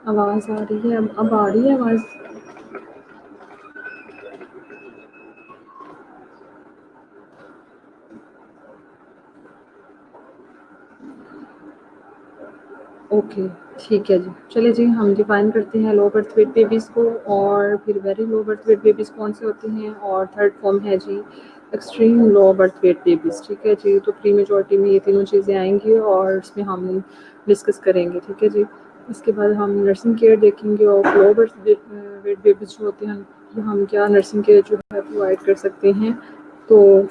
آواز آ رہی ہے؟ اب آ رہی ہے آواز؟ اوکے ٹھیک ہے جی. چلے جی ہم ڈیفائن کرتے ہیں لو برتھ ویٹ بیبیز کو، اور پھر very low birth weight babies کون سے ہوتے ہیں، اور تھرڈ فارم ہے جی extreme low birth weight babies. ٹھیک ہے جی. تو پری میجورٹی میں یہ تینوں چیزیں آئیں گی اور اس میں ہم ڈسکس کریں گے. ٹھیک ہے جی. اس کے بعد ہم نرسنگ کیئر دیکھیں گے، اور لو برتھ ویٹ بیبیز جو ہوتے ہیں ہم کیا نرسنگ کیئر جو ہے پرووائڈ کر سکتے ہیں. تو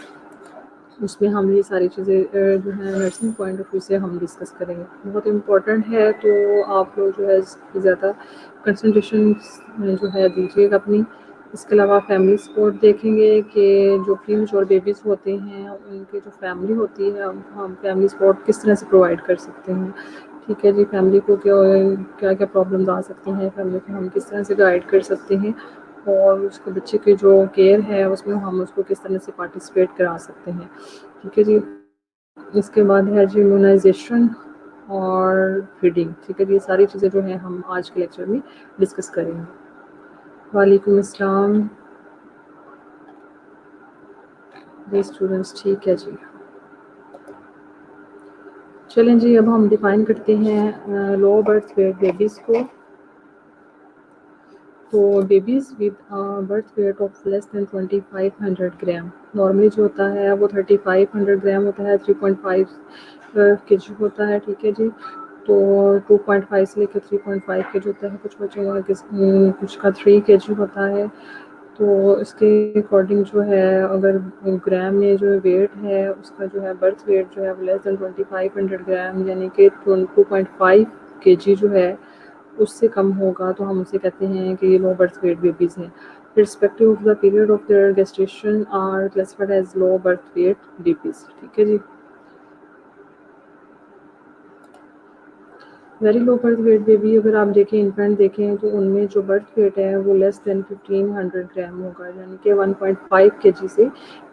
اس میں ہم یہ ساری چیزیں جو ہے نرسنگ پوائنٹ آف ویو سے ہم ڈسکس کریں گے. بہت امپورٹنٹ ہے، تو آپ لوگ جو ہے اس کی زیادہ کنسنٹریشن جو ہے دیجیے گا اپنی. اس کے علاوہ فیملی سپورٹ دیکھیں گے کہ جو پری میچور بیبیز ہوتے ہیں ان کی جو فیملی ہوتی ہے ہم فیملی سپورٹ کس طرح سے پرووائڈ کر سکتے ہیں. ٹھیک ہے جی. فیملی کو کیا کیا پرابلمز آ سکتی ہیں، فیملی کو ہم کس طرح سے گائڈ کر سکتے ہیں، اور اس کے بچے کی جو کیئر ہے اس میں ہم اس کو کس طرح سے پارٹیسپیٹ کرا سکتے ہیں. ٹھیک ہے جی. اس کے بعد ہے جی امیونائزیشن اور فیڈنگ. ٹھیک ہے جی. یہ ساری چیزیں جو ہیں ہم آج کے لیکچر میں ڈسکس کریں گے. وعلیکم السلام جی اسٹوڈنٹس. ٹھیک ہے جی. چلیں جی اب ہم ڈیفائن کرتے ہیں لو برتھ ویٹ بیبیز کو. تو babies with birth weight of less than 2500 gram, normally جو ہوتا ہے وہ 3500 گرام ہوتا ہے، 3.5 کے جی ہوتا ہے. ٹھیک ہے جی. تو 2.5 سے لے کے 3.5 کے جی ہوتا ہے. کچھ بچوں کا کچھ کا 3 کے جی ہوتا ہے. تو اس کے اکارڈنگ جو ہے اگر گرام میں جو ویٹ ہے اس کا جو ہے برتھ ویٹ جو ہے لیس دین 2500 گرام یعنی کہ 2.5 کے جی جو ہے اس سے کم ہوگا تو ہم اسے کہتے ہیں کہ یہ لو برتھ ویٹ بیبیز ہیں. Irrespective of the period of their gestation are classified as low birth weight babies. ٹھیک ہے جی. Very low birth weight baby اگر آپ دیکھیں انفینٹ دیکھیں تو ان میں جو برتھ ویٹ ہے وہ لیس دین 1500 گرام ہوگا، یعنی کہ 1.5 کے جی سے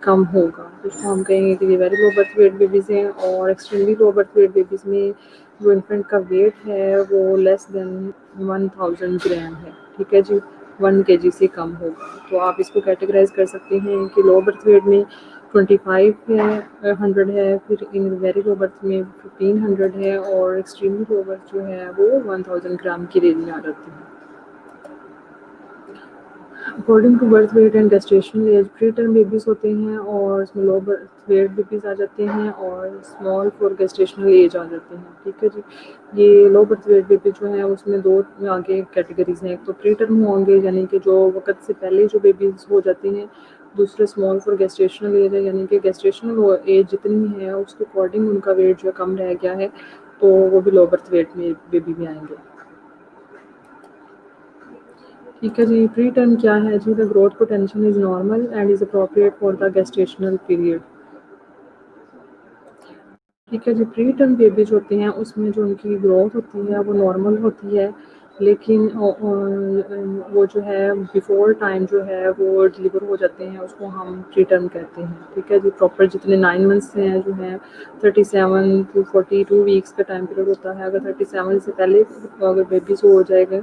کم ہوگا. تو اس کو ہم کہیں گے کہ یہ very low birth weight babies ہیں. اور extremely low birth weight babies میں جو انفینٹ کا ویٹ ہے وہ لیس دین 1000 گرام ہے. ٹھیک ہے جی. 1 کے جی سے کم ہوگا. تو آپ اس کو کیٹیگرائز کر سکتے ہیں کہ لو برتھ ویٹ میں 2500 ہے، پھر ان ویری لو برتھ میں 1500 ہے، اور ایکسٹریملی لو برتھ جو ہے وہ 1000 گرام کی رینج میں آ جاتی ہے. According to birth weight and gestational age preterm babies ہوتے ہیں اور اس میں لو برتھ ویٹ بیبیز آ جاتے ہیں، اور اسمال فور گیسٹیشنل ایج آ جاتے ہیں. ٹھیک ہے جی. یہ لو برتھ ویٹ بیبی جو ہیں اس میں دو آگے کیٹیگریز ہیں. ایک تو پری ٹرم ہوں گے یعنی کہ جو وقت سے پہلے جو بیبیز ہو جاتے ہیں، دوسرے اسمال فور گیسٹیشنل ایج ہے یعنی کہ گیسٹیشنل ایج جتنی ہے اس کے اکارڈنگ ان کا ویٹ جو کم رہ گیا ہے تو وہ بھی لو برتھ ویٹ میں بیبی میں آئیں گے. ٹھیک ہے جی. پری ٹرم کیا ہے جی؟ The growth potential is normal and is appropriate for the gestational period. ٹھیک ہے جی. پری ٹرم بیبیز ہوتے ہیں اس میں جو ان کی گروتھ ہوتی ہے وہ نارمل ہوتی ہے، لیکن وہ جو ہے بیفور ٹائم جو ہے وہ ڈلیور ہو جاتے ہیں، اس کو ہم پری ٹرم کہتے ہیں. ٹھیک ہے جی. پراپر جتنے 9 منتھس ہیں جو ہیں 37 to 42 ویکس کا ٹائم پیریڈ ہوتا ہے. اگر 37 سے پہلے اگر بیبیز ہو جائے گا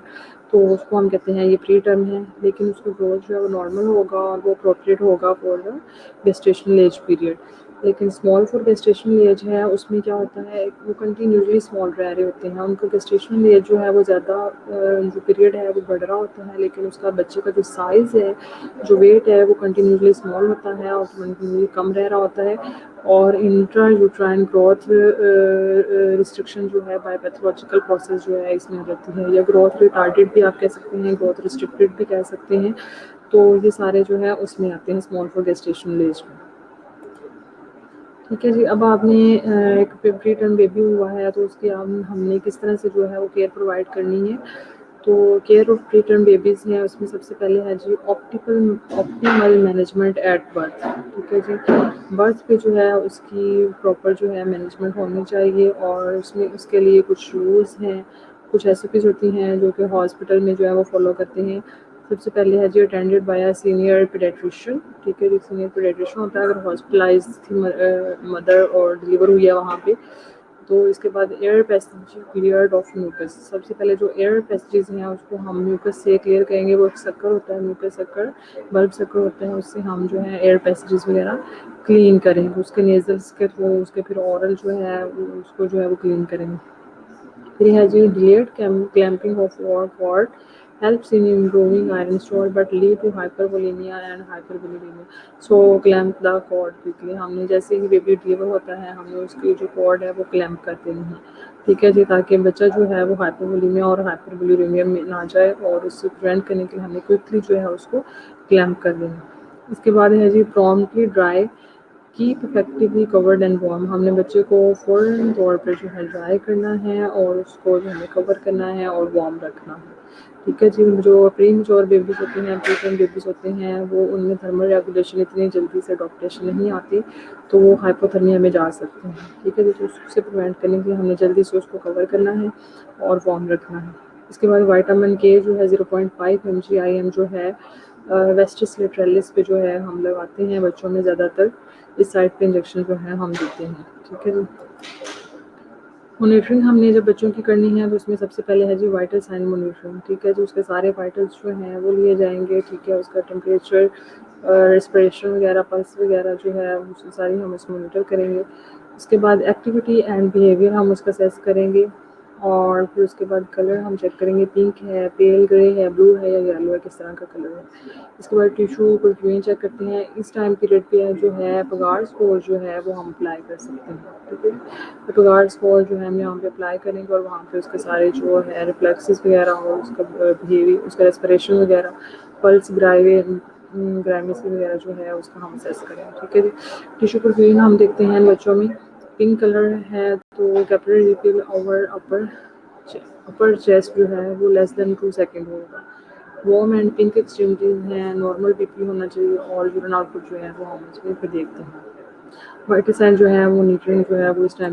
تو اس کو ہم کہتے ہیں یہ پری ٹرم ہے، لیکن اس کا گروتھ جو ہے وہ نارمل ہوگا اور وہ اپروپریٹ ہوگا فور دا گیسٹیشنل ایج پیریڈ. لیکن اسمال فور گیسٹیشنل ایج ہے اس میں کیا ہوتا ہے وہ کنٹینیوسلی اسمال رہ رہے ہوتے ہیں. ان کا گیسٹیشنل ایج جو ہے وہ زیادہ جو پیریڈ ہے وہ بڑھ رہا ہوتا ہے، لیکن اس کا بچے کا جو سائز ہے جو ویٹ ہے وہ کنٹینیوسلی اسمال ہوتا ہے اور کنٹینیوسلی کم رہ رہا ہوتا ہے. اور انٹرا یوٹرائن گروتھ ریسٹرکشن جو ہے بائی پیتھولوجیکل پروسیس جو ہے اس میں رہتی ہے، یا گروتھ ریٹارڈیڈ بھی آپ کہہ سکتے ہیں، گروتھ ریسٹرکٹیڈ بھی کہہ سکتے ہیں. تو یہ سارے جو ہے اس میں آتے ہیں اسمال فور گیسٹیشنل ایج میں. ٹھیک ہے جی. اب آپ نے ایک پری ٹرم بیبی ہوا ہے تو اس کی ہم نے کس طرح سے جو ہے وہ کیئر پرووائڈ کرنی ہے. تو care of preterm babies ہیں اس میں سب سے پہلے ہے جی آپٹیمل مینجمنٹ ایٹ برتھ. ٹھیک ہے جی. برتھ پہ جو ہے اس کی پراپر جو ہے مینجمنٹ ہونی چاہیے، اور اس میں اس کے لیے کچھ رولز ہیں، کچھ ایسوپیز ہوتی ہیں جو کہ ہاسپٹل میں جو ہے وہ فالو کرتے ہیں. سب سے پہلے ہے جی اٹینڈیڈ بائی اے سینئر پیڈیٹریشین. ٹھیک ہے جی. سینئر پیڈیٹریشین ہوتا ہے اگر ہاسپٹلائز تھی مدر اور ڈلیور ہوئی ہے وہاں پہ تو اس کے بعد air passage cleared of mucus. سب سے پہلے جو ایئر پیسیجز ہیں اس کو ہم میوکس سے کلیئر کریں گے. وہ ایک سکر ہوتا ہے, میوکس سکر, بلب سکر ہوتا ہے, اس سے ہم جو ہے ایئر پیسیجز وغیرہ کلین کریں گے. اس کے نیزلس کے تھرو, اس کے پھر اورل جو ہے اس کو جو ہے وہ کلین کریں گے. پھر ہے جی delayed clamping of cord helps in improving iron store but lead to hypervolemia and hyperbilirubinemia. So clamp the cord quickly. ہم نے جیسے ہی بیبی ڈلیور ہوتا ہے ہم نے اس کی جو کارڈ ہے وہ کلیمپ کر دینی ہے, ٹھیک ہے جی, تاکہ بچہ جو ہے وہ ہائپربولیمیا اور ہائپربلیورمیا میں نہ جائے, اور اس سے پریونٹ کرنے کے لیے ہم نے کوئکلی جو ہے اس کو کلیمپ کر دینا. اس کے بعد ہے جی promptly dry keep effectively covered and warm. ہم نے بچے کو فوراً طور پہ جو ہے ڈرائی کرنا ہے اور اس کو جو ہے کور کرنا ہے اور وارم رکھنا ہے, ٹھیک ہے جی. جو پری میچور بیبیز ہوتے ہیں, پری ٹرم بیبیز ہوتے ہیں, وہ ان میں تھرمل ریگولیشن اتنی جلدی سے ڈاکٹیشن نہیں آتی, تو وہ ہائپوتھرمیا میں جا سکتے ہیں, ٹھیک ہے جی. تو اس سے پریونٹ کرنے کے لیے ہم نے جلدی سے اس کو کور کرنا ہے اور وارم رکھنا ہے. اس کے بعد وائٹامن کے جو ہے 0.5 mg/m جو ہے ویسٹس لیٹریلس پہ جو ہے ہم لگاتے ہیں بچوں میں زیادہ تر. اس سائڈ پہ انجیکشن جو ہے ہم دیتے ہیں, ٹھیک ہے جی. مانیٹرنگ ہم نے جب بچوں کی کرنی ہے تو اس میں سب سے پہلے ہے جی وائٹل سائن مانیٹرنگ, ٹھیک ہے جی. اس کے سارے وائٹلس جو ہیں وہ لیے جائیں گے, ٹھیک ہے. اس کا ٹمپریچر, ریسپریشن وغیرہ, پلس وغیرہ جو ہے ساری ہم اس کو مانیٹر کریں گے. اس کے بعد ایکٹیویٹی اینڈ بیہیویئر ہم اس کا اسیس کریں گے, اور پھر اس کے بعد کلر ہم چیک کریں گے, پنک ہے, پیل گرے ہے, بلو ہے یا یلو ہے, کس طرح کا کلر ہے. اس کے بعد ٹیشو پرفیوم چیک کرتے ہیں. اس ٹائم پیریڈ پہ جو ہے پگار اسکور جو ہے وہ ہم اپلائی کر سکتے ہیں, ٹھیک ہے. پگار اسکور جو ہے ہم یہاں پہ اپلائی کریں گے, اور وہاں پہ اس کے سارے جو ہے ریفلیکسز وغیرہ اور اس کا بیہیویئر, اس کا ریسپریشن وغیرہ, پلس گرائمیسی وغیرہ جو ہے اس کا ہم اسیس کریں گے, ٹھیک ہے جی. ٹیشو پرفیوم ہم دیکھتے ہیں بچوں میں پنک کلر ہے تو کیپلری ریفل اوور اپر چیسٹ جو ہے وہ لیس دین 2 سیکنڈ ہوگا. وارم اینڈ پنک ایکسٹریمٹیز ہیں, نارمل بی پی ہونا چاہیے, اور یورین آؤٹ پٹ جو ہے وہ ہونا چاہیے. پھر دیکھتے ہیں وائٹل سائن جو ہے وہ نیوٹرین جو ہے وہ اس ٹائم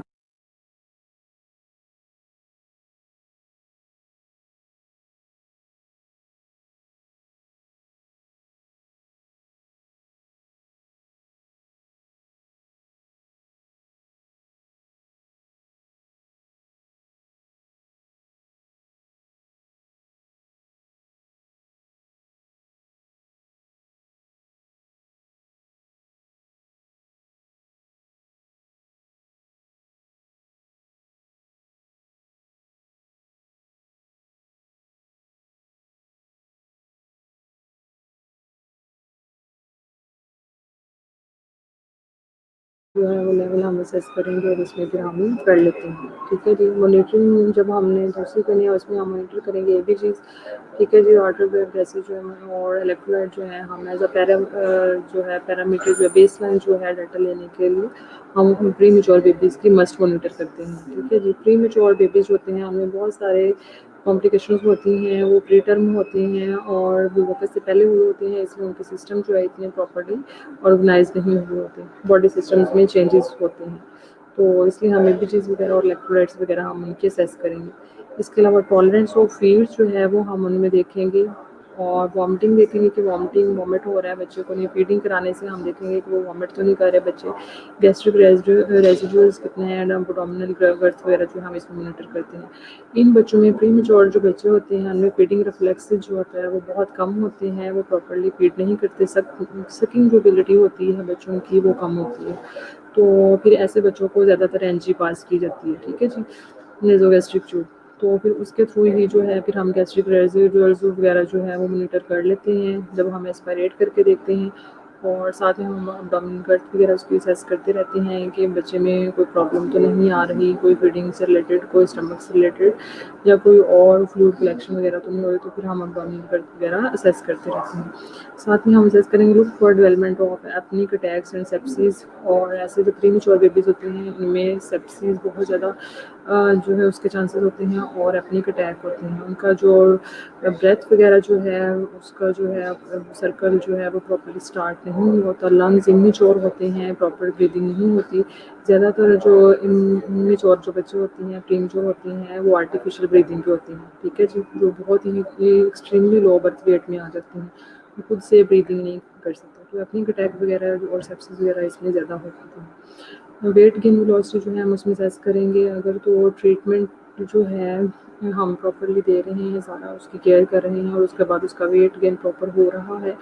جو ہے وہ لیول ہم اسیس کریں گے, اور اس میں پھر ہم کر لیتے ہیں, ٹھیک ہے جی. مانیٹرنگ جب ہم نے دوسری کرنی ہے اس میں ہم مانیٹر کریں گے یہ بھی چیز, ٹھیک ہے جی. واٹر جیسے جو ہے اور الیکٹرولائٹ جو ہے ہم ایز اے جو ہے پیرامیٹر جو بیس لائن جو ہے ڈاٹا لینے کے لیے ہم پری میچور بیبیز کی مسٹ مانیٹر کرتے ہیں, ٹھیک ہے جی. پری میچور بیبیز ہوتے ہیں, ہمیں بہت سارے کمپلیکیشنز ہوتی ہیں, وہ پری ٹرم ہوتی ہیں اور وقت سے پہلے ہوئے ہوتے ہیں, اس لیے ان کے سسٹم جو ہے اتنے پراپرلی آرگنائز نہیں ہوئے ہوتے, باڈی سسٹمز میں چینجز ہوتے ہیں, تو اس لیے ہمیں بھی چیز وغیرہ اور الیکٹرولائٹس وغیرہ ہم ان کے اسیس کریں گے. اس کے علاوہ ٹالرنس آف فیڈس جو ہے وہ ہم ان میں دیکھیں گے, اور وامٹنگ دیکھیں گے کہ وامٹ ہو رہا ہے بچے کو, نہیں فیڈنگ کرانے سے ہم دیکھیں گے کہ وہ وامٹ تو نہیں کر رہے بچے. گیسٹرک ریزیڈیوز کتنے ہیں, ایبڈومینل گرتھ وغیرہ جو ہم اس میں مانیٹر کرتے ہیں. ان بچوں میں پری میچور جو بچے ہوتے ہیں ان میں فیڈنگ ریفلیکس جو ہوتا ہے وہ بہت کم ہوتے ہیں, وہ پراپرلی فیڈ نہیں کرتے, سکنگ جو ایبلٹی ہوتی ہے بچوں کی وہ کم ہوتی ہے. تو پھر ایسے بچوں کو زیادہ تر این جی پاس کی جاتی ہے, ٹھیک ہے جی, نیزو گیسٹرک ٹیوب. تو پھر اس کے تھرو ہی جو ہے پھر ہم گیسٹرک ریزیڈیوز وغیرہ جو ہے وہ مانیٹر کر لیتے ہیں جب ہم ایسپائریٹ کر کے دیکھتے ہیں, اور ساتھ میں ہم ایبڈومینل گرتھ وغیرہ اس کی اسیس کرتے رہتے ہیں کہ بچے میں کوئی پرابلم تو نہیں آ رہی, کوئی فیڈنگ سے ریلیٹڈ, کوئی اسٹمک سے ریلیٹڈ, یا کوئی اور فلوئڈ کلیکشن وغیرہ تو نہیں ہوئی, تو پھر ہم ایبڈومینل گرتھ وغیرہ اسیس کرتے رہتے ہیں. ساتھ میں ہم اسیس کریں گے look for development of apnoeic attacks and sepsis. اور ایسے جو پری میچور بیبیز ہوتے ہیں ان میں سیپسیز بہت زیادہ جو ہے اس کے چانسز ہوتے ہیں, اور ایپنک اٹیک ہوتے ہیں. ان کا جو بریتھ وغیرہ جو ہے اس کا جو ہے سرکل جو ہے وہ پراپرلی اسٹارٹ نہیں ہوتا, لنگز امیچور ہوتے ہیں, پراپر بریدنگ نہیں ہوتی. زیادہ تر جو میچور جو بچے ہوتے ہیں, پری میچور ہوتے ہیں, وہ آرٹیفیشیل بریدنگ کے ہوتے ہیں, ٹھیک ہے جی, جو بہت ہی ایکسٹریملی لو برتھ ویٹ میں آ جاتے ہیں, خود سے بریدنگ نہیں کر سکتے, تو ایپنک اٹیک وغیرہ اور سیپسیز وغیرہ اس میں زیادہ ہوتے ہیں. ویٹ گین ویلوسٹی جو ہے ہم اس میں سیس کریں گے. اگر تو ٹریٹمنٹ جو ہے ہم پراپرلی دے رہے ہیں, سارا اس کی کیئر کر رہے ہیں, اور اس کے بعد اس کا ویٹ گین پراپر ہو رہا ہے,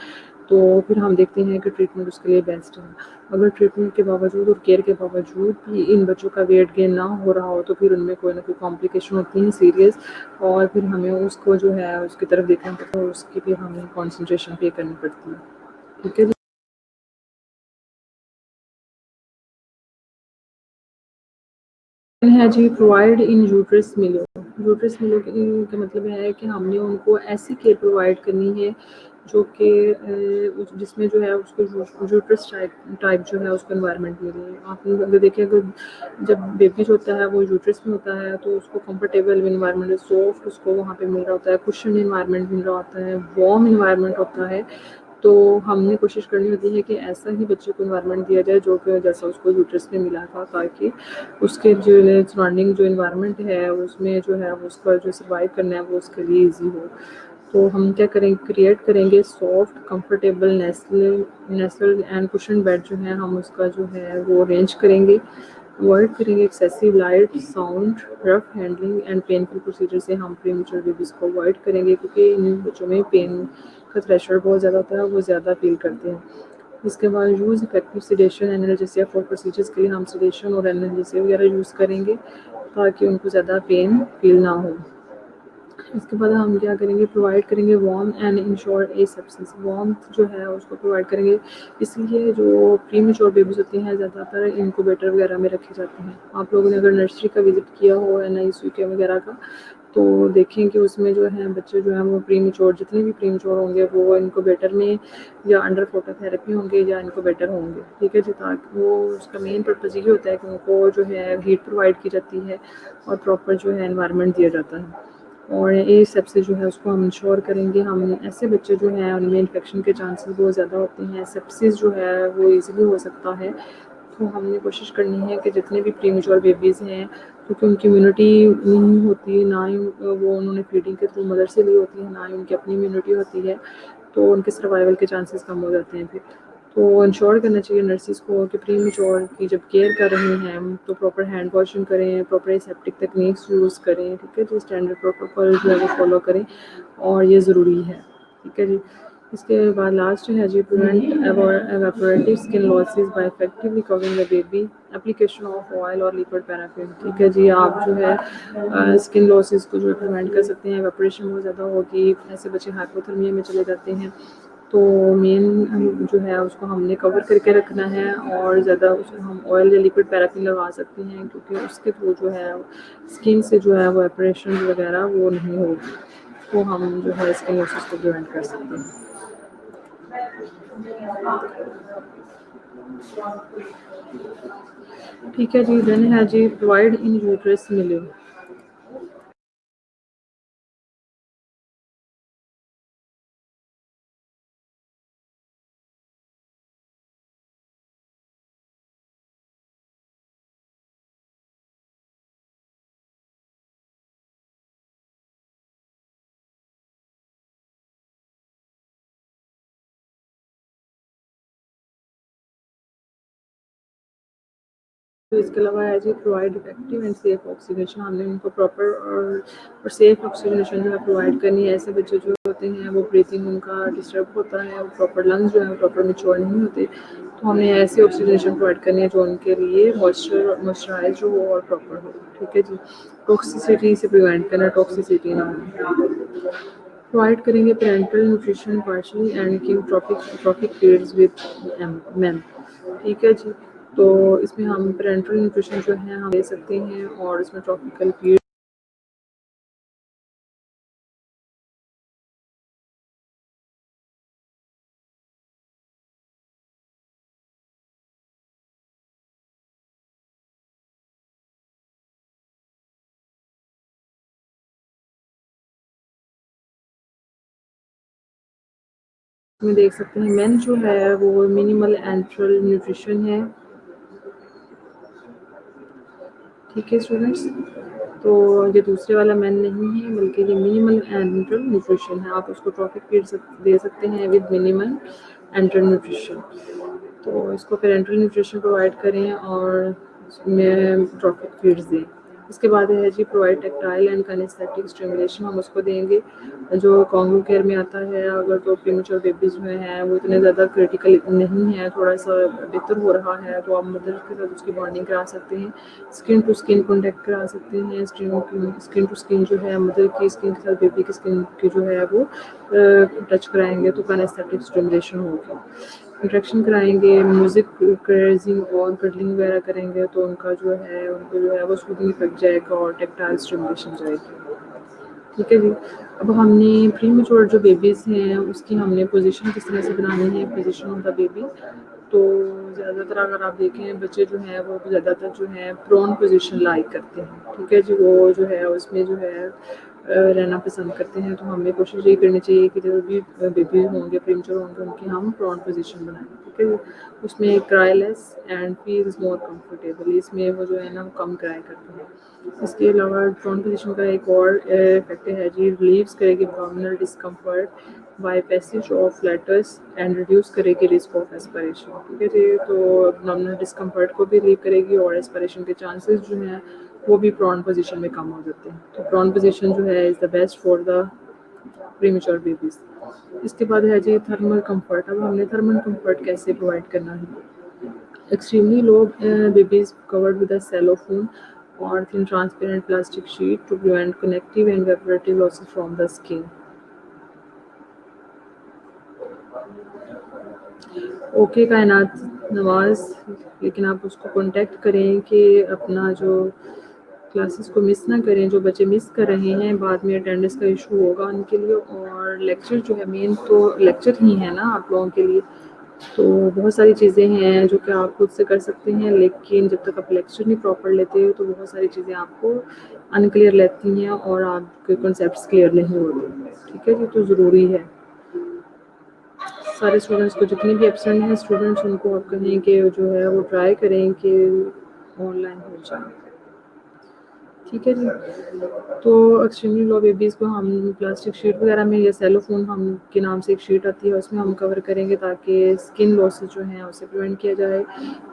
تو پھر ہم دیکھتے ہیں کہ ٹریٹمنٹ اس کے لیے بیسٹ ہے. اگر ٹریٹمنٹ کے باوجود اور کیئر کے باوجود بھی ان بچوں کا ویٹ گین نہ ہو رہا ہو, تو پھر ان میں کوئی نہ کوئی کمپلیکیشن ہوتی ہیں سیریس, اور پھر ہمیں اس کو جو ہے اس کی طرف دیکھنا پڑتا ہے, اور اس کی بھی ہمیں کانسنٹریشن پے کرنی پڑتی ہے. ٹھیک ہے جی. ہے جی پرووائڈ ان یوٹرس ملو. یوٹرس ملو کا مطلب ہے کہ ہم نے ان کو ایسی کیئر پرووائڈ کرنی ہے جو کہ جس میں جو ہے اس کو یوٹرس ٹائپ جو ہے اس کو انوائرمنٹ ملے. آپ اگر دیکھیں, اگر جب بیبی جو ہوتا ہے وہ یوٹرس میں ہوتا ہے تو اس کو کمفرٹیبل انوائرمنٹ, سافٹ اس کو وہاں پہ مل رہا ہوتا ہے, کشن انوائرمنٹ مل رہا ہوتا ہے, وارم انوائرمنٹ ہوتا ہے. تو ہم نے کوشش کرنی ہوتی ہے کہ ایسا ہی بچے کو انوائرمنٹ دیا جائے جو کہ جیسا اس کو یوٹرس میں ملا تھا, تاکہ اس کے جو سراؤنڈنگ جو انوائرمنٹ ہے اس میں جو ہے اس کا جو سروائیو کرنا ہے وہ اس کے لیے ایزی ہو. تو ہم کیا کریں, کریٹ کریں گے soft comfortable nestle and cushion bed جو ہے ہم اس کا جو ہے وہ ارینج کریں گے. اوائڈ کریں گے excessive light, sound, rough handling and painful procedure سے ہم پری میچور بیبیز کو اوائڈ کریں گے, کیونکہ ان بچوں میں پین کا تھریشر بہت زیادہ ہوتا ہے, وہ زیادہ فیل کرتے ہیں. اس کے بعد use effective sedation analgesia for procedures کے لیے ہم سیڈیشن اور انرجیسیا وغیرہ یوز کریں گے تاکہ ان کو زیادہ پین فیل نہ ہو. اس کے بعد ہم کیا کریں گے, پرووائڈ کریں گے warm and ensure asepsis. Warm جو ہے اس کو پرووائڈ کریں گے, اس لیے جو پری میچور بیبیز ہوتے ہیں زیادہ تر انکوبیٹر وغیرہ میں رکھے جاتے ہیں. آپ لوگوں نے اگر نرسری کا وزٹ کیا ہو NICU وغیرہ کا, تو دیکھیں کہ اس میں جو ہے بچے جو ہیں وہ پری میچور, جتنے بھی پری میچور ہوں گے وہ انکوبیٹر میں یا انڈر فوٹو تھراپی ہوں گے یا انکوبیٹر ہوں گے. ٹھیک ہے جی. تاکہ وہ اس کا مین پرپز یہ ہوتا ہے کہ ان کو جو ہے ہیٹ پرووائڈ کی جاتی ہے اور پراپر جو ہے انوائرمنٹ دیا جاتا ہے. اور یہ سب سے جو ہے اس کو ہم انشور کریں گے. ہم ایسے بچے جو ہیں ان میں انفیکشن کے چانسز بہت زیادہ ہوتے ہیں, سیپسس جو ہے وہ ایزیلی ہو سکتا ہے. تو ہم نے کوشش کرنی ہے کہ جتنے بھی پری میچور بیبیز ہیں, کیونکہ ان کی امیونٹی نہیں ہوتی, نہ ہی وہ انہوں نے فیڈنگ کے تھرو مدر سے لی ہوتی ہے, نہ ہی ان کی اپنی امیونٹی ہوتی ہے, تو ان کے سروائیول کے چانسز کم ہو جاتے ہیں. پھر تو انشور کرنا چاہیے نرسز کو کہ پری میچور کی جب کیئر کر رہی ہیں تو پراپر ہینڈ واشنگ کریں, پراپر سیپٹک تکنیکس یوز کریں. ٹھیک ہے جی. اسٹینڈرڈ پروٹوکول جو ہے وہ فالو کریں, اور یہ ضروری ہے. ٹھیک ہے جی. اس کے بعد لاسٹ ہے جی prevent evaporative skin losses by effectively covering the baby, application of oil اور لیکوڈ پیرافن. ٹھیک ہے جی. آپ جو ہے اسکن لاسز کو جو ہے پریونٹ کر سکتے ہیں. ایواپوریشن بہت زیادہ ہوگی, ایسے بچے ہائپوتھرمیا میں چلے جاتے ہیں, تو مین جو ہے اس کو ہم نے کور کر کے رکھنا ہے, اور زیادہ اس کو ہم آئل یا لیکوڈ پیرافن لگا سکتے ہیں, کیونکہ اس کے تھرو جو ہے اسکن سے جو ہے وہ ایپریشن وغیرہ وہ نہیں ہوگی, تو ہم جو ہے اسکن لاسز کو پریونٹ کر سکتے ہیں. ٹھیک ہے جی. دین ہے جی پرووائڈ ان یوٹرس ملو. اس کے علاوہ ہے جی provide effective and safe oxygenation. ہم نے ان کو پراپر اور سیف آکسیجنیشن جو ہے پرووائڈ کرنی ہے. ایسے بچے جو ہوتے ہیں وہ بریتھنگ ان کا ڈسٹرب ہوتا ہے, اور پراپر لنگس جو ہے پراپر میچور نہیں ہوتے, تو ہمیں ایسی آکسیجنیشن پرووائڈ کرنی ہے جو ان کے لیے موئسچرائز ہو اور پراپر ہو. ٹھیک ہے جی. ٹاکسیسٹی سے پریونٹ کرنا, ٹاکسیسٹی نہ ہو. پرووائڈ کریں گے parenteral nutrition partially and cue trophic feeds with MEN. ٹھیک ہے جی. تو اس میں ہم پیرنٹل نیوٹریشن جو ہے ہم دے سکتے ہیں, اور اس میں ٹراپیکل فیڈ میں دیکھ سکتے ہیں. مین جو ہے وہ منیمل اینٹرل نیوٹریشن ہے. ٹھیک ہے اسٹوڈینٹس, تو یہ دوسرے والا مین نہیں ہے بلکہ یہ منیمل اینٹرل نیوٹریشن ہے. آپ اس کو ٹراپک فیڈ دے سکتے ہیں ود منیمل اینٹرل نیوٹریشن. تو اس کو پیرنٹل نیوٹریشن پرووائڈ کریں, اور میں ٹروفک فیڈز دیں. اس کے بعد ہے جی پرووائڈ ٹیکٹائل اینڈ کنیستھیٹک اسٹیمولیشن ہم اس کو دیں گے جو کانگرو کیئر میں آتا ہے. اگر تو پریمیچور بیبیز جو ہیں وہ اتنے زیادہ کریٹیکل نہیں ہے, تھوڑا سا بہتر ہو رہا ہے, تو آپ مدر کے ساتھ اس کی بانڈنگ کرا سکتے ہیں, اسکن ٹو اسکن کانٹیکٹ کرا سکتے ہیں. اسکن ٹو اسکن جو ہے مدر کی اسکن کے ساتھ بیبی کی اسکن کی جو ہے وہ ٹچ کرائیں گے تو کنیستھیٹک اسٹیمولیشن ہوگی. انٹریکشن کرائیں گے, میوزک کریزنگ اور کڈلنگ وغیرہ کریں گے تو ان کا جو ہے ان کو جو ہے وہ سوتنگ افیکٹ جائے گا اور ٹیکٹائل اسٹیمولیشن جائے گی. ٹھیک ہے جی. اب ہم نے پری میچور جو بیبیز ہیں اس کی ہم نے پوزیشن کس طرح سے بنانی ہے, پوزیشن آف دا بیبی. تو زیادہ تر اگر آپ دیکھیں بچے جو ہیں وہ زیادہ تر جو ہے پرون پوزیشن لائک کرتے ہیں. ٹھیک ہے جی. وہ جو ہے اس میں جو ہے رہنا پسند کرتے ہیں, تو ہمیں کوشش یہی کرنی چاہیے کہ جو بھی بیبی ہوں گے پریمیچور ہوں گے ان کی ہم پرون پوزیشن بنائیں. ٹھیک ہے جی. اس میں cries less and feels more comfortable, اس میں وہ جو ہے نا کم کرائی کرتے ہیں. اس کے علاوہ پرون پوزیشن کا ایک اور افیکٹ ہے جی, ریلیوز کرے گی abdominal discomfort by passage of flatus and reduce کرے گی رسک آف ایسپریشن. ٹھیک ہے جی. تو ابڈومینل ڈسکمفرٹ کو بھی ریلیو کرے گی اور ایسپریشن کے چانسز جو ہیں وہ بھی پرون پوزیشن میں کم ہو جاتے ہیں. تو پرون پوزیشن جو ہے is the best for the premature babies. اس کے بعد ہے جی تھرمل کمفرٹ. اب ہم نے تھرمل کمفرٹ کیسے پرووائڈ کرنا ہے. Extremely low babies covered with a cellophane or thin transparent plastic sheet to prevent connective and evaporative losses from the skin. Okay کائنات نواز, لیکن آپ اس کو کانٹیکٹ کریں کہ اپنا جو کلاسز کو مس نہ کریں. جو بچے مس کر رہے ہیں بعد میں اٹینڈنس کا ایشو ہوگا ان کے لیے, اور لیکچر جو ہے مین تو لیکچر ہی ہے نا آپ لوگوں کے لیے. تو بہت ساری چیزیں ہیں جو کہ آپ خود سے کر سکتے ہیں, لیکن جب تک آپ لیکچر نہیں پراپر لیتے ہو تو بہت ساری چیزیں آپ کو انکلیئر لیتی ہیں اور آپ کے کنسیپٹس کلیئر نہیں ہوتے. ٹھیک ہے جی. تو ضروری ہے سارے اسٹوڈنٹس کو, جتنے بھی ایبسینٹ ہیں اسٹوڈنٹس ان کو آپ کہیں کہ جو ہے وہ ٹرائی کریں کہ آن لائن ہو جائے. ٹھیک ہے جی. تو ایکسٹریملی لو بیبیز کو ہم پلاسٹک شیٹ وغیرہ میں یا سیلو فون ہم کے نام سے ایک شیٹ آتی ہے اس میں ہم کور کریں گے تاکہ اسکن لاسز جو ہیں اسے پریونٹ کیا جائے.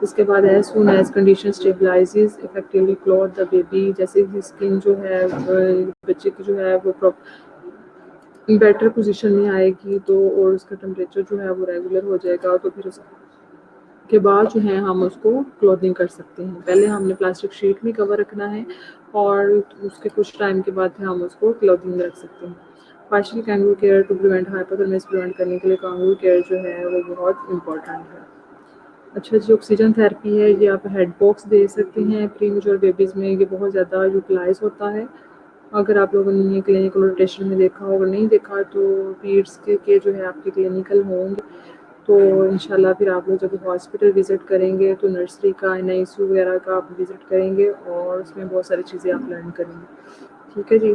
اس کے بعد as soon as condition stabilises effectively clothe the baby, جیسے کہ اسکن جو ہے بچے کی جو ہے وہ بیٹر پوزیشن میں آئے گی تو اور اس کا ٹمپریچر جو ہے وہ ریگولر ہو جائے گا, تو پھر اس کے بعد جو ہے ہم اس کو کلوتھنگ کر سکتے ہیں. پہلے ہم نے پلاسٹک شیٹ میں کور رکھنا ہے اور اس کے کچھ ٹائم کے بعد پھر ہم اس کو کلوتھنگ میں رکھ سکتے ہیں. Partial kangaroo care to prevent hypothermia prevent کرنے کے لیے کینگرو کیئر جو ہے وہ بہت امپورٹنٹ ہے. اچھا جی. آکسیجن تھراپی ہے یہ آپ ہیڈ باکس دے سکتے ہیں پری میچور بیبیز میں, یہ بہت زیادہ یوٹیلائز ہوتا ہے. اگر آپ لوگوں نے کلینکل روٹیشن میں دیکھا ہو, اگر نہیں دیکھا تو پیڈس کے جو ہے آپ کے کلینکل ہوں گے تو انشاءاللہ پھر آپ لوگ جب ہاسپٹل وزٹ کریں گے تو نرسری کا NICU وغیرہ کا آپ وزٹ کریں گے اور اس میں بہت ساری چیزیں آپ لرن کریں گے. ٹھیک ہے جی.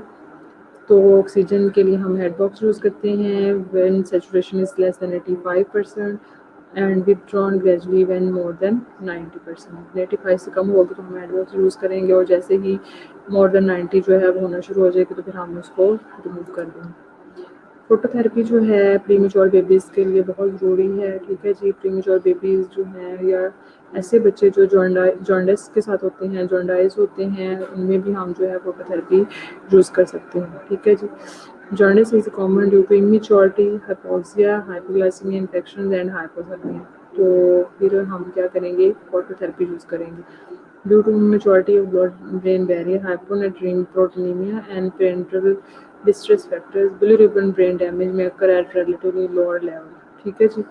تو آکسیجن کے لیے ہم ہیڈ باکس یوز کرتے ہیں when saturation is less than 85% and withdrawn gradually when more than 90%. 85 سے کم ہوگا تو ہم ہیڈ باکس یوز کریں گے, اور جیسے ہی مور دین 90 جو ہے وہ ہونا شروع ہو جائے گی تو پھر ہم اس کو ریموو کر دیں گے. فوٹو تھراپی جو ہے پری میچور بیبیز کے لیے بہت ضروری ہے. ٹھیک ہے جی. پری میچور بیبیز جو ہیں یا ایسے بچے جو جانڈس کے ساتھ ہوتے ہیں, جانڈائز ہوتے ہیں, ان میں بھی ہم جو ہے فوٹو تھراپی یوز کر سکتے ہیں. ٹھیک ہے جی. Jaundice is common due to immaturity, hypoxia, hypoglycaemia infection and hypothermia. تو پھر ہم کیا کریں گے, فوٹو تھراپی یوز کریں گے. Due to maturity of blood brain barrier, hyponatraemia proteinaemia and parental distress factors, bilirubin brain damage میں occur at relatively lower level. ٹھیک ہے جی.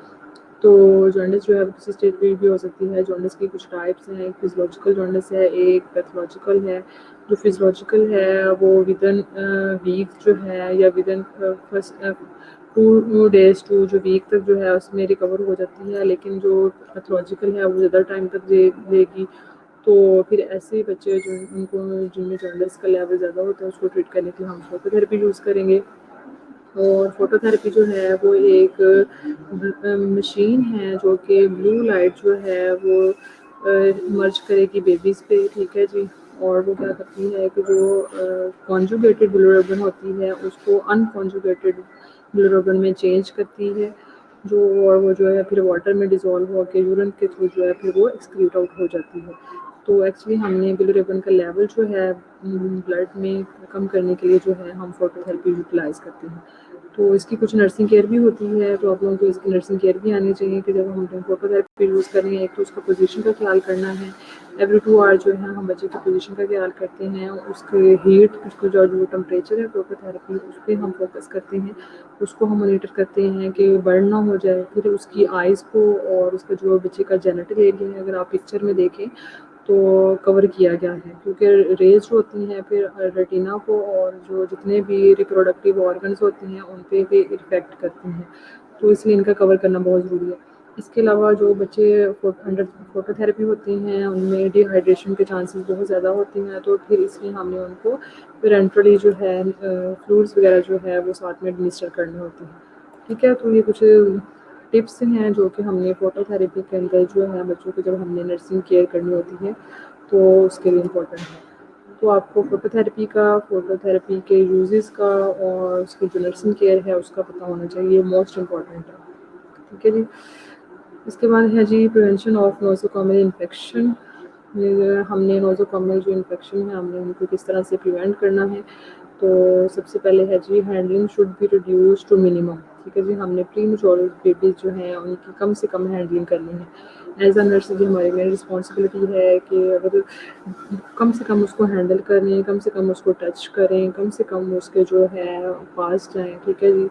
تو جانڈس جو ہے کسی اسٹیج پہ بھی ہو سکتی ہے. جانڈس کی کچھ ٹائپس ہیں, ایک فزیولوجیکل جانڈس ہے, ایک پیتھولوجیکل ہے. جو فزیولوجیکل ہے وہ ودن ویک جو ہے یا ودن 2 days to جو ویک تک جو ہے اس میں ریکور ہو جاتی ہے, لیکن جو پیتھولوجیکل ہے وہ زیادہ ٹائم تک لے گی. تو پھر ایسے بچے جو ان کو جن میں جانڈس کا لیول زیادہ ہوتا ہے اس کو ٹریٹ کرنے کے لیے ہم فوٹو تھراپی یوز کریں گے. اور فوٹو تھراپی جو ہے وہ ایک مشین ہے جو کہ بلو لائٹ جو ہے وہ مرج کرے گی بیبیز پہ. ٹھیک ہے جی. اور وہ کیا کرتی ہے کہ جو کانجوگیٹڈ بلیوربن ہوتی ہے اس کو ان کانجوگیٹڈ بلیوربن میں چینج کرتی ہے, جو وہ جو ہے پھر واٹر میں ڈیزولو ہو کے یورین کے تھرو جو ہے پھر وہ ایکسکریٹ آؤٹ ہو جاتی ہے. تو ایکچولی ہم نے بلیروبن کا لیول جو ہے بلڈ میں کم کرنے کے لیے جو ہے ہم فوٹو تھراپی یوٹیلائز کرتے ہیں. تو اس کی کچھ نرسنگ کیئر بھی ہوتی ہے, تو آپ لوگوں کو اس کی نرسنگ کیئر بھی آنی چاہیے کہ جب ہم فوٹو تھراپی یوز کر رہے ہیں ایک تو اس کا پوزیشن کا خیال کرنا ہے. ایوری 2 آور جو ہے ہم بچے کی پوزیشن کا خیال کرتے ہیں, اس کے ہیٹ, اس کو جو ٹمپریچر ہے فوٹو تھراپی اس پہ ہم فوکس کرتے ہیں, اس کو ہم مانیٹر کرتے ہیں کہ برن نہ ہو جائے. پھر اس کی آئز کو اور اس کا جو بچے کا جینیٹل ایریا ہے اگر آپ پکچر میں دیکھیں تو کور کیا گیا ہے, کیونکہ ریز جو ہوتی ہیں پھر ریٹینا کو اور جو جتنے بھی ریپروڈکٹیو آرگنس ہوتے ہیں ان پہ بھی افیکٹ کرتے ہیں, تو اس لیے ان کا کور کرنا بہت ضروری ہے. اس کے علاوہ جو بچے انڈر فوٹو تھراپی ہوتے ہیں ان میں ڈی ہائیڈریشن کے چانسز بہت زیادہ ہوتے ہیں, تو پھر اس لیے ہم نے ان کو پیرنٹلی جو ہے فلوئڈس وغیرہ جو ہے وہ ساتھ میں ایڈمنسٹر کرنے ہوتے ہیں. ٹھیک ہے, تو یہ کچھ ٹپس ہیں جو کہ ہم نے فوٹو تھراپی کے اندر جو ہے بچوں کو جب ہم نے نرسنگ کیئر کرنی ہوتی ہے تو اس کے لیے امپورٹنٹ ہے. تو آپ کو فوٹو تھراپی کے یوزز کا اور اس کی جو نرسنگ کیئر ہے اس کا پتہ ہونا چاہیے, موسٹ امپورٹنٹ ہے. ٹھیک ہے جی. اس کے بعد ہے جی پریونشن آف نوزوکومل انفیکشن. ہم نے نوزوکومل جو انفیکشن ہے ہم نے ان کو کس طرح سے پریونٹ کرنا ہے. تو سب سے پہلے ہے جی handling should be reduced to minimum. ٹھیک ہے جی, ہم نے پری میچور بیبیز جو ہیں ان کی کم سے کم ہینڈلنگ کرنی ہے. ایز اے نرس بھی ہماری مین رسپانسبلٹی ہے کہ اگر کم سے کم اس کو ہینڈل کریں, کم سے کم اس کو ٹچ کریں, کم سے کم اس کے جو ہے پاس جائیں. ٹھیک ہے جی.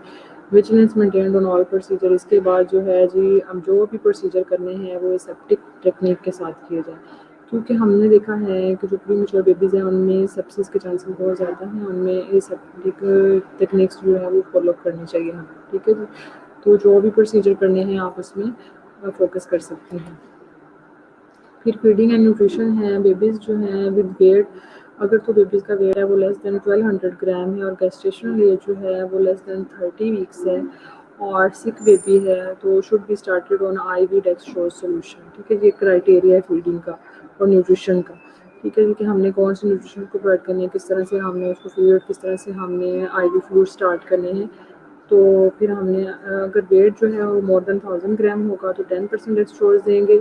وجیلنس مینٹینڈ آن آل پروسیجر. اس کے بعد جو ہے جی ہم جو بھی پروسیجر کرنے ہیں وہ اسیپٹک ٹیکنیک کے ساتھ کیے جائیں, کیونکہ ہم نے دیکھا ہے کہ جو پری میچور بیبیز ہیں ان میں سیپسس کے چانسز بہت زیادہ ہیں, ان میں یہ اسیپٹک ٹیکنیکس جو ہے وہ فالو کرنی چاہیے ہمیں. ٹھیک ہے جی. تو جو بھی پروسیجر کرنے ہیں آپ اس میں فوکس کر سکتے ہیں. پھر فیڈنگ اینڈ نیوٹریشن ہے. بیبیز جو ہیں ود ویٹ, اگر تو بیبیز کا ویٹ ہے وہ لیس دین 1200 گرام ہے اور گیسٹیشنل ایج جو ہے وہ لیس دین 30 ویکس ہے اور سک بیبی ہے تو should be started on I V dextrose solution. ٹھیک ہے, یہ کرائٹیریا ہے فیڈنگ کا اور نیوٹریشن کا. ٹھیک ہے جی, کہ ہم نے کون سی نیوٹریشن کو پرووائڈ کرنی ہے, کس طرح سے ہم نے اس کو فیڈ, کس طرح سے ہم نے آئی وی فوڈ اسٹارٹ کرنے ہیں. تو پھر ہم نے اگر ویٹ جو ہے وہ مور دین 1000 گرام ہوگا تو 10% ڈیکسٹروز دیں گے.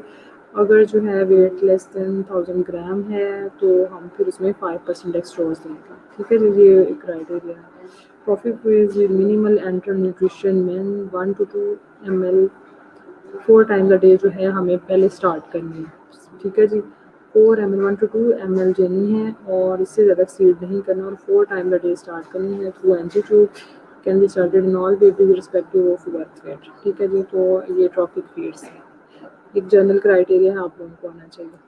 اگر جو ہے ویٹ لیس دین 1000 گرام ہے تو ہم پھر اس میں 5% ڈیکسٹروز دیں گے. ٹھیک ہے جی, یہ ایک کرائٹیریا ہے. کافی foods minimal enteral nutrition MEN 1 to 2 ml 4 times a day جو ہے ہمیں پہلے اسٹارٹ کرنی ہے. ٹھیک ہے جی. 4 ml 1 to 2 ml دینی ہے اور اس سے زیادہ ایکسیڈ نہیں کرنا, اور 4 ٹائمز اے ڈے اسٹارٹ کرنی ہے through NG2 can be started in all babies irrespective of birth weight. ٹھیک ہے جی. تو یہ ٹراپک فیڈس ہے, ایک جنرل کرائٹیریا ہے, آپ لوگوں کو آنا چاہیے.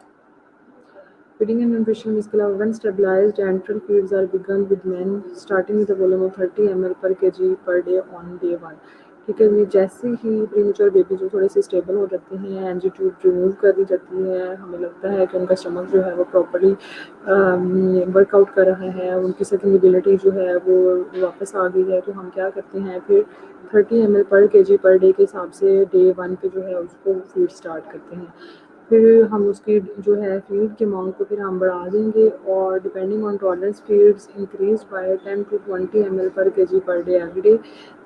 Feeding and nutrition. اس کے علاوہ when stabilized enteral feeds are begun with men starting with a volume of 30 ml per kg per day on day 1. ٹھیک ہے جی. جیسے ہی پری میچور بیبی جو تھوڑے سے اسٹیبل ہو جاتے ہیں, NG ٹیوب ریموو کر دی جاتی ہے, ہمیں لگتا ہے کہ ان کا اسٹمک جو ہے وہ پراپرلی ورک آؤٹ کر رہا ہے, ان کی سٹنگیبلٹی جو ہے وہ واپس آ گئی ہے, تو ہم کیا کرتے ہیں پھر 30 ml per K G per day کے حساب سے ڈے 1 پہ جو ہے اس کو فیڈ اسٹارٹ کرتے ہیں. پھر ہم اس کی جو ہے فیڈ کے اماؤنٹ کو پھر ہم بڑھا دیں گے اور depending on tolerance feeds increase by 10 to 20 ml per K G per day every day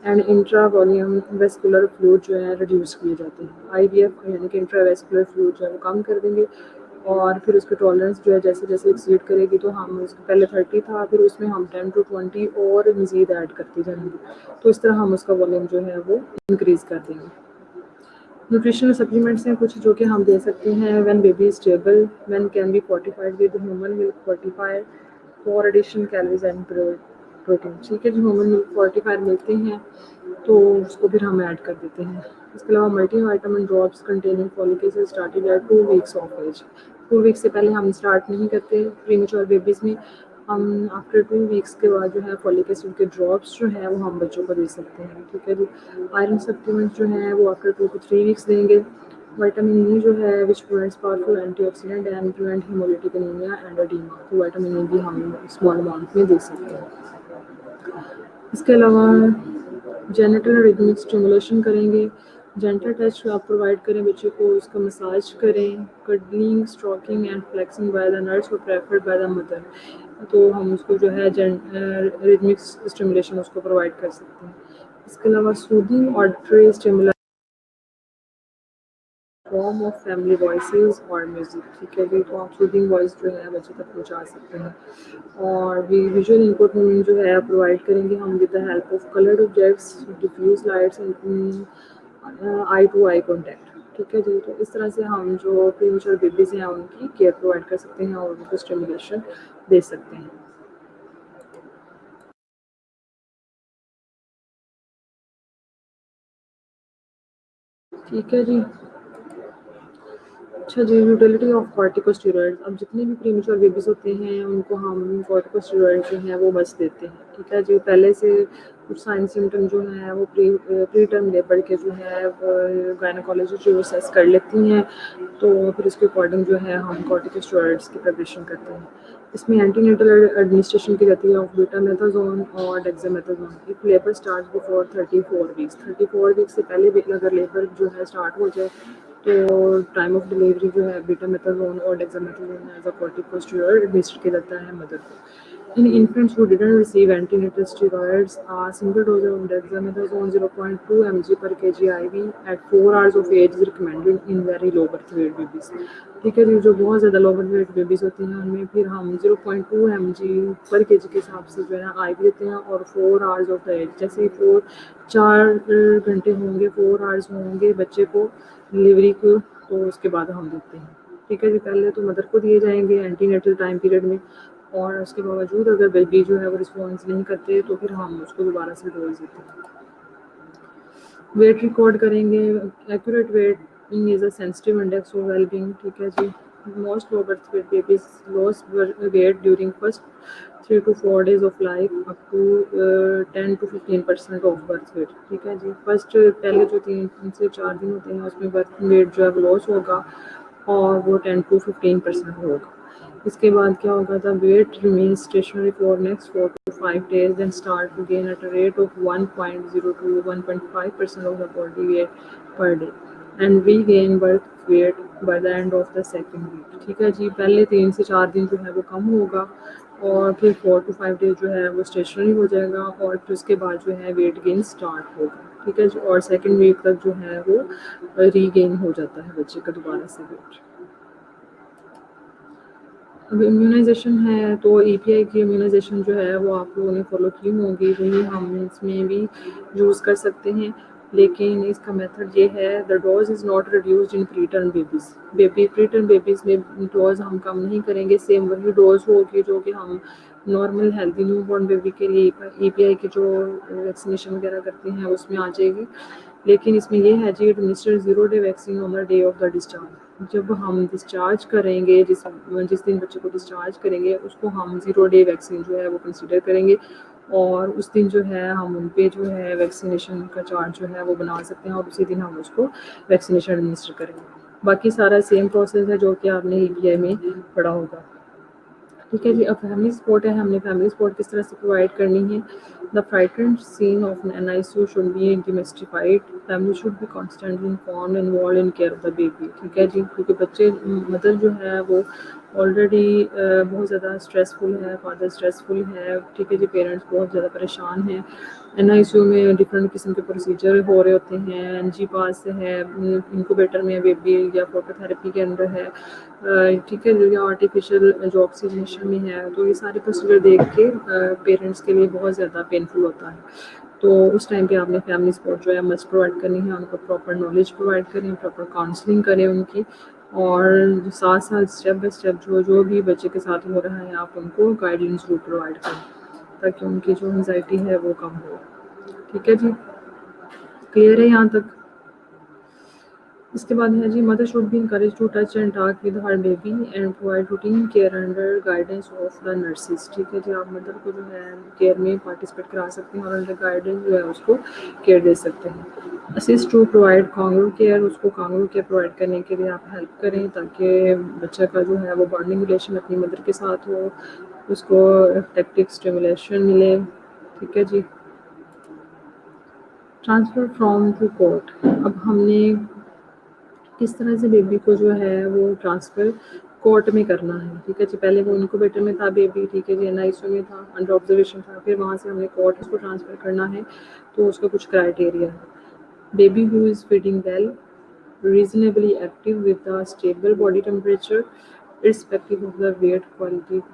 and intra volume vascular fluid جو ہے ریڈیوس کیے جاتے ہیں. IVF یعنی کہ انٹرا ویسکولر فلوئڈ جو ہے وہ کم کر دیں گے, اور پھر اس کی ٹالرنس جو ہے جیسے جیسے ایکسیڈ کرے گی تو ہم اس کو پہلے 30 تھا, پھر اس میں ہم 10 to 20 اور مزید ایڈ کرتے جائیں گے, تو اس طرح ہم اس کا والیم جو ہے وہ انکریز کر دیں گے. نیوٹریشنل سپلیمنٹس ہیں کچھ جو کہ ہم دے سکتے ہیں. When baby stable when can be fortified with human milk fortifier for additional calories and protein. ٹھیک ہے جی. ہیومن ملک فورٹیفائر ملتے ہیں تو اس کو پھر ہم ایڈ کر دیتے ہیں. اس کے علاوہ multivitamin drops containing folic acid starting at 2 weeks of age. 2 weeks سے پہلے ہم اسٹارٹ نہیں کرتے پری میچور بیبیز میں. ہم آفٹر 2 weeks کے بعد جو ہے فولیک ایسڈ کے ڈراپس جو ہیں وہ ہم بچوں کو دے سکتے ہیں. ٹھیک ہے جی. آئرن سپلیمنٹ جو ہیں وہ آفٹر 2 to 3 weeks دیں گے. وائٹامن ای جو ہے which provides powerful antioxidant and prevent haemolytic anaemia and oedema, تو وائٹامن ای بھی ہم اسمال اماؤنٹ میں دے سکتے ہیں. اس کے علاوہ جینیٹل ریدمک اسٹیمولیشن کریں گے. جینٹل ٹچ آپ پرووائڈ کریں بچے کو, اس کا مساج کریں. کڈلنگ اسٹروکنگ اینڈ فلیکسنگ بائی دا نرس اور پریفرڈ بائی دا مدر, تو ہم اس کو جو ہے ریدمک اسٹیمولیشن اس کو پرووائڈ کر سکتے ہیں. اس کے علاوہ soothing auditory stimuli form of family voices اور میوزک. ٹھیک ہے جی, تو آپ سوتنگ وائس جو ہے بچے تک پہنچا سکتے ہیں. اور ویژول انپٹ جو ہے پرووائڈ کریں گے ہم with the help of coloured objects, diffuse lights, eye to eye contact. ٹھیک ہے جی, تو اس طرح سے ہم جو پریمیچر بیبیز ہیں ان کی کیئر پرووائڈ کر سکتے ہیں اور ان کو اسٹیمولیشن دے سکتے ہیں. ٹھیک ہے جی. اچھا جی, یوٹیلیٹی آف کارٹیکوسٹیرائڈ. اب جتنے بھی پریمیچور بیبیز ہوتے ہیں ان کو ہم کارٹیکوسٹیرائڈ جو ہیں وہ مست دیتے ہیں. ٹھیک ہے جی, پہلے سے کچھ سائن سمٹم جو ہیں وہ پری ٹرم لیبر کے جو ہے گائنیکالوجسٹ جو اسیس کر لیتی ہیں, تو پھر اس کے اکارڈنگ جو ہے ہم کارٹیکوسٹیرائڈس کی پریپریشن کرتے ہیں. اس میں اینٹی نیٹل ایڈمنسٹریشن کی جاتی ہے آف بیٹامیتھازون اور ڈیکسامیتھازون. اف لیبر اسٹارٹ بفور 34 ویکس, 34 ویکس سے پہلے بھی اگر لیبر جو ہے اسٹارٹ ہو جائے تو ٹائم آف ڈلیوری جو ہے بیٹامیتھازون اور ڈیکسامیتھازون ایز اے کارٹیکوسٹیرائڈ ایڈمنسٹر کیا جاتا ہے مدر کو. In infants who didn't receive antenatal steroids, a single dose of dexamethasone 0.2 mg per kg IV at 4 hours of age is recommended in very low birth weight babies. ٹھیک ہے جی, جو بہت زیادہ لو birth weight babies ہوتی ہیں ان میں پھر ہم 0.2 mg پر کے جی کے حساب سے جو ہے آئی وی دیتے ہیں, اور 4 hours آف دا ایج, جیسے 4 گھنٹے ہوں گے, 4 hours ہوں گے بچے کو ڈلیوری کو, تو اس کے بعد ہم دیتے ہیں. ٹھیک ہے جی, پہلے تو مدر کو دیے جائیں گے اینٹی نیٹل ٹائم پیریڈ میں, اور اس کے باوجود اگر بیبی جو ہے وہ رسپانس نہیں کرتے تو پھر ہم اس کو دوبارہ سے ڈوز دیتے ہیں. ویٹ ریکارڈ کریں گے. Accurate weight is a sensitive index of well being. ٹھیک ہے جی, most low birth weight babies lose weight during first 3 to 4 days of life up to 10 to 15% of birth weight. ٹھیک ہے جی, first پہلے جو 3 سے 4 دن ہوتے ہیں اس میں برتھ ویٹ جو ہے لاس ہوگا اور وہ 10 to 15% ہوگا. اس کے بعد کیا ہوگا تھا, weight remain stationary for next 4 to 5 days, then start to gain at a rate of 1.0 to 1.5% of the body weight per day and regain birth weight by the end of the second week. ٹھیک ہے جی, پہلے 3 سے 4 دن جو ہے وہ کم ہوگا اور پھر 4 to 5 days جو ہے وہ اسٹیشنری ہو جائے گا, اور پھر اس کے بعد جو ہے ویٹ گین اسٹارٹ ہوگا. ٹھیک ہے جی, اور سیکنڈ ویک تک جو ہے وہ ری گین ہو جاتا ہے بچے کا دوبارہ سے ویٹ. اب امیونائزیشن ہے تو ای پی آئی کی امیونائزیشن جو ہے وہ آپ لوگوں نے فالو کی ہوں گی, وہی ہم اس میں بھی یوز کر سکتے ہیں, لیکن اس کا میتھڈ یہ ہے, the dose is not reduced in preterm babies. Preterm babies میں ڈوز ہم کم نہیں کریں گے, سیم وہی ڈوز ہوگی جو کہ ہم normal healthy new born baby کے لیے ای پی آئی کی جو ویکسینیشن وغیرہ کرتے ہیں اس میں آ جائے گی. لیکن اس میں یہ ہے جی, administer 0 day vaccine on the day of the discharge. جب ہم ڈسچارج کریں گے, جس دن بچے کو ڈسچارج کریں گے اس کو ہم 0 day ویکسین جو ہے وہ کنسیڈر کریں گے, اور اس دن جو ہے ہم ان پہ جو ہے ویکسینیشن کا چارج جو ہے وہ بنا سکتے ہیں, اور اسی دن ہم اس کو ویکسینیشن ایڈمنسٹر کریں گے. باقی سارا سیم پروسیس ہے جو کہ آپ نے ای پی آئی میں پڑھا ہوگا. ٹھیک ہے جی, اب فیملی سپورٹ ہے, ہم نے فیملی سپورٹ کس طرح سے پرووائڈ کرنی ہے. The frightened scene of an NICU should be demystified. Family should be constantly informed and involved in care of the baby. ٹھیک ہے جی, کیونکہ بچے مدر جو ہے وہ آلریڈی بہت زیادہ اسٹریسفل ہے, فادر اسٹریسفل ہے. ٹھیک ہے جی, پیرنٹس بہت زیادہ پریشان ہیں. این آئی سی یو میں ڈفرینٹ قسم کے پروسیجر ہو رہے ہوتے ہیں, این جی پاس ہے, انکوبیٹر میں بیبی یا فوٹو تھراپی کے اندر ہے. ٹھیک ہے, جو آرٹیفیشیل جو آکسیجنیشن میں ہے, تو یہ سارے پروسیجر دیکھ کے پیرنٹس کے لیے بہت زیادہ پینفل ہوتا ہے. تو اس ٹائم پہ آپ نے فیملی سپورٹ جو ہے مسٹ پرووائڈ کرنی ہے, ان کو پراپر نالج پرووائڈ کریں, پراپر کاؤنسلنگ کریں ان کی, اور ساتھ ساتھ اسٹیپ بائی اسٹیپ جو بھی بچے کے ساتھ ہو رہا ہے آپ ان کو گائیڈنس ضرور پرووائڈ کریں تاکہ ان کی جو انزائٹی ہے وہ کم ہو. ٹھیک ہے جی, کلیئر ہے یہاں تک. اس کے بعد ہے جی, mother should be encourage to touch and talk with her baby and provide routine care under guidance of the nurses. ٹھیک ہے جی, آپ مدر کو جو ہے کیئر میں پارٹیسپیٹ کرا سکتے ہیں اور انڈر گائیڈنس جو ہے اس کو کیئر دے سکتے ہیں. اسسٹ ٹو پرووائڈ کانگرو کیئر, اس کو کانگرو کیئر پرووائڈ کرنے کے لیے آپ ہیلپ کریں تاکہ بچہ کا جو ہے وہ بانڈنگ ریلیشن اپنی مدر کے ساتھ ہو, اس کو ٹیکٹک اسٹیمولیشن ملے. ٹھیک ہے جی. Transfer from to cot. اب ہم نے کس طرح سے بیبی کو جو ہے وہ ٹرانسفر کورٹ میں کرنا ہے. ٹھیک ہے جی, پہلے وہ انکوبیٹر میں تھا بیبی, ٹھیک ہے جی, این آئی سی یو میں تھا, انڈر آبزرویشن تھا, پھر وہاں سے ہم نے کورٹ اس کو ٹرانسفر کرنا ہے. تو اس کا کچھ کرائٹیریا ہے. Baby who is feeding well, reasonably active with a stable body temperature irrespective of the weight quality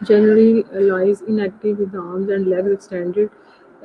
Generally lies inactive with the arms and legs extended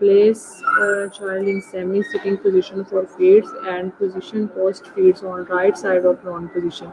Place a child in semi-sitting position for feeds and position post feeds on right side of wrong position,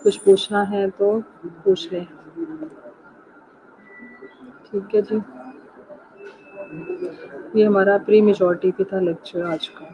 کچھ پوچھنا ہے تو پوچھ لیں. ٹھیک ہے جی. یہ ہمارا پری میجورٹی پہ تھا لیکچر آج کا.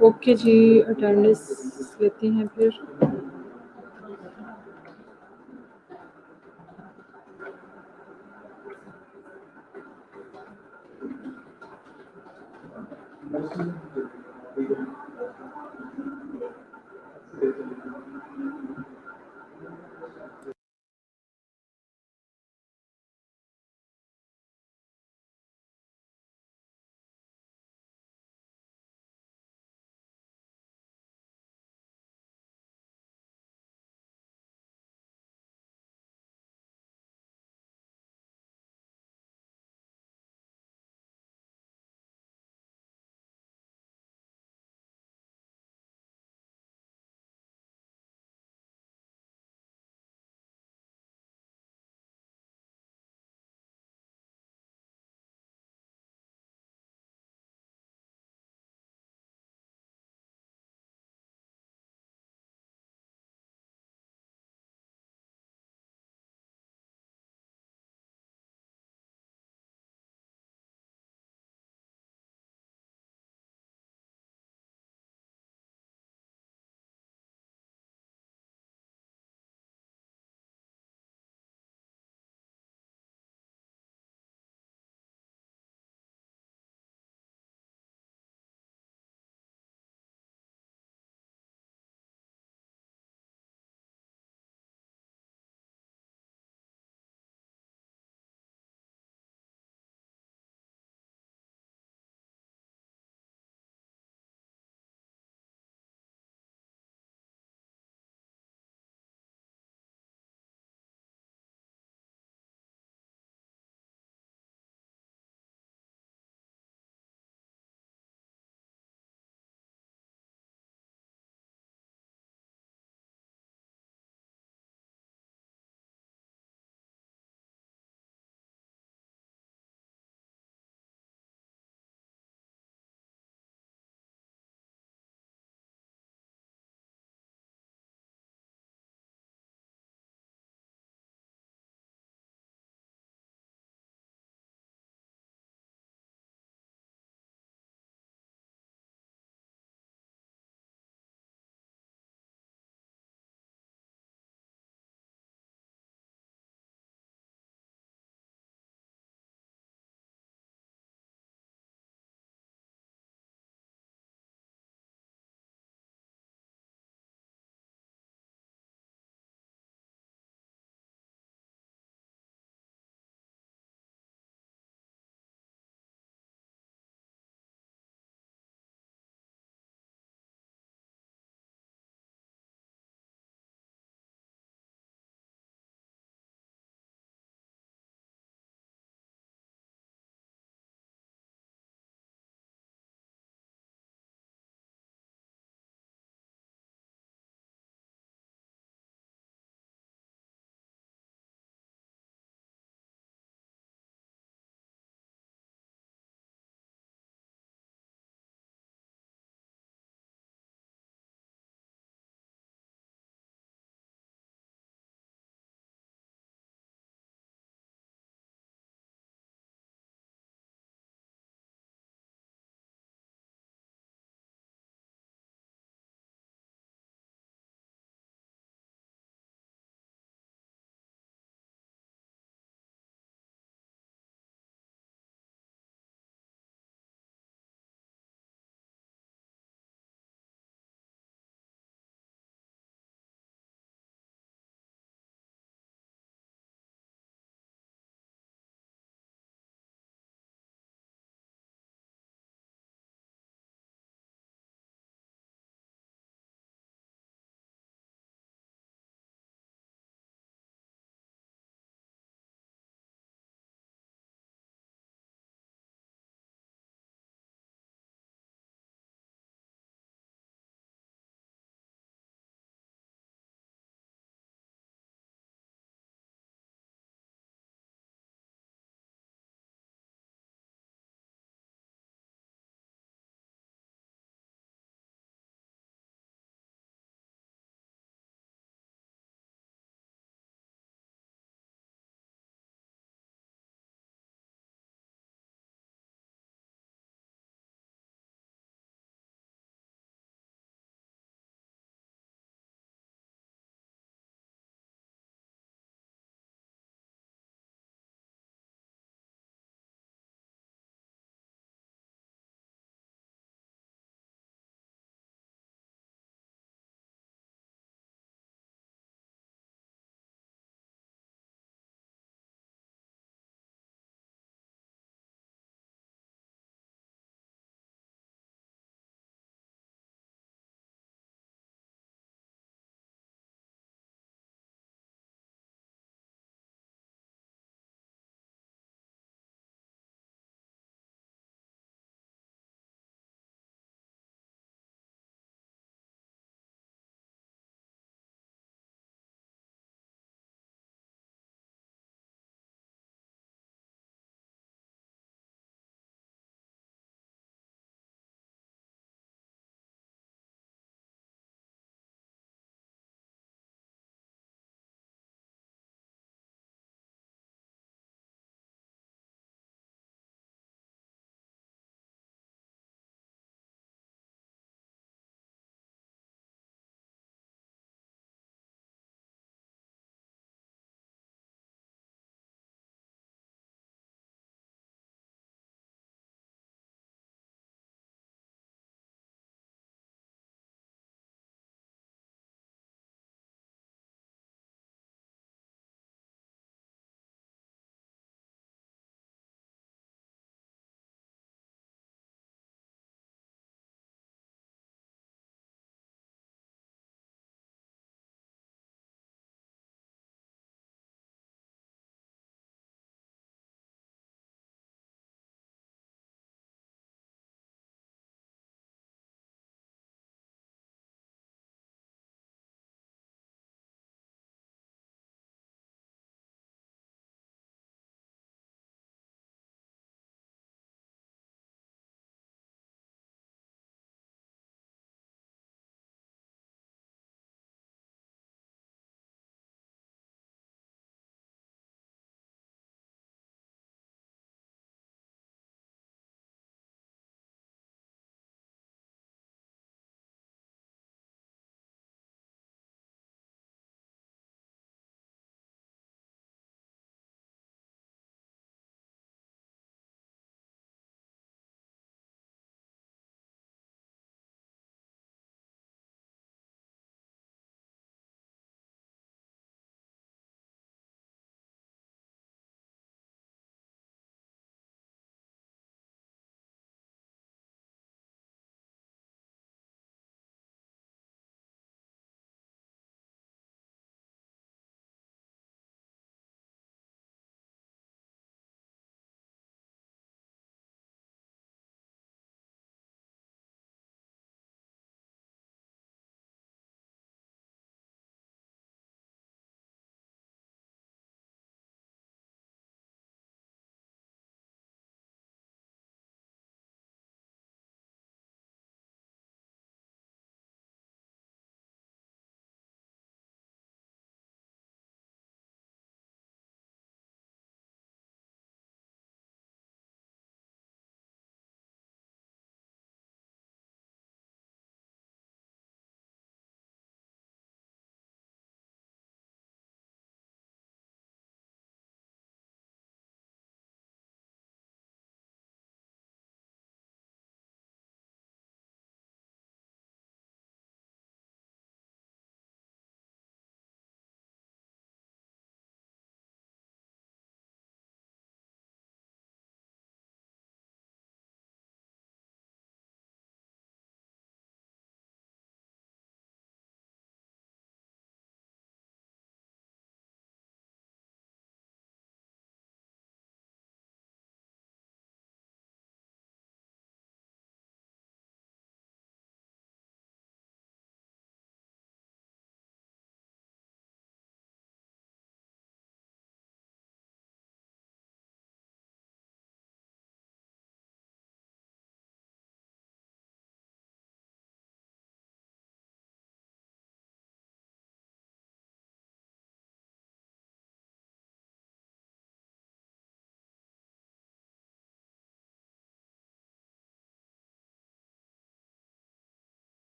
اوکے جی اٹینڈنس لیتے ہیں پھر.